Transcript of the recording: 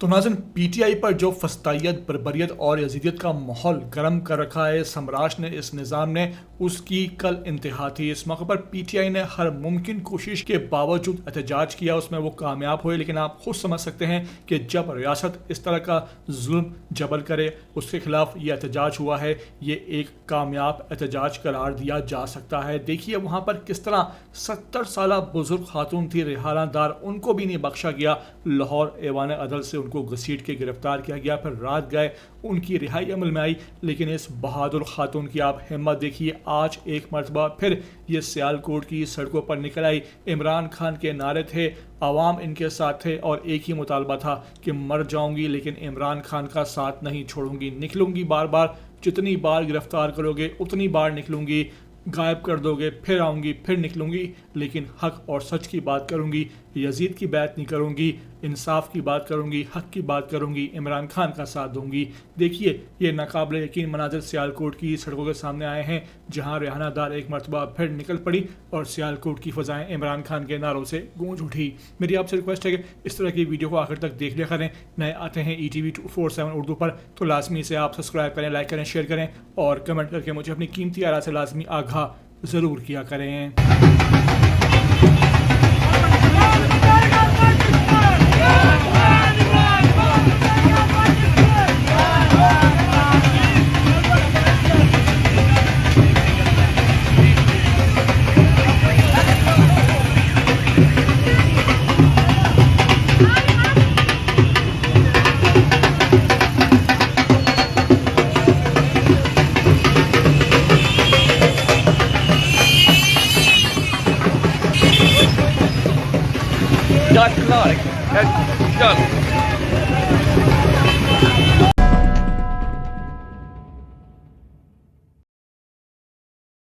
तो नाज़रीन, पीटीआई पर जो फस्तायत, बर्बरियत और यजीदियत का माहौल गर्म कर रखा है सम्राट ने, इस निज़ाम ने, उसकी कल इंतहा थी। इस मौके पर पीटीआई ने हर मुमकिन कोशिश के बावजूद एहतजाज किया, उसमें वो कामयाब हुए। लेकिन आप खुद समझ सकते हैं कि जब रियासत इस तरह का जुल्म जबर करे, उसके खिलाफ ये एहतजाज हुआ है, ये एक कामयाब एहतजाज करार दिया जा सकता है। देखिए वहाँ पर किस तरह 70 साल बुजुर्ग खातून थी, रिहाना दार, उनको भी नहीं बख्शा गया। लाहौर ऐवान अदल से उनको घसीट के गिरफ्तार किया गया, फिर रात गए, उनकी रिहाई अमल में आई। लेकिन इस बहादुर खातून की आप हिम्मत देखिए, आज एक मरतबा फिर ये सियालकोट की सड़कों पर निकल आई। इमरान खान के नारे थे, आवाम इनके साथ थे और एक ही मुतालबा था कि मर जाऊंगी लेकिन इमरान खान का साथ नहीं छोड़ूंगी, निकलूंगी बार बार, जितनी बार गिरफ्तार करोगे उतनी बार निकलूंगी, गायब कर दोगे फिर आऊँगी, फिर निकलूँगी, लेकिन हक और सच की बात करूँगी, यजीद की बात नहीं करूँगी, इंसाफ की बात करूँगी, हक की बात करूँगी, इमरान खान का साथ दूँगी। देखिए ये नाकाबिले यकीन मनाजर सियालकोट की सड़कों के सामने आए हैं, जहाँ रिहाना दार एक मरतबा फिर निकल पड़ी और सियालकोट की फ़ज़ाएँ इमरान खान के नारों से गूंज उठी। मेरी आपसे रिक्वेस्ट है कि इस तरह की वीडियो को आखिर तक देख लिया करें। नए आते हैं ETV 247 उर्दू पर, तो लाजमी से आप सब्सक्राइब करें, लाइक करें, शेयर करें और कमेंट करके मुझे अपनी कीमती आरा से लाजमी आगाह ज़रूर किया करें। Done.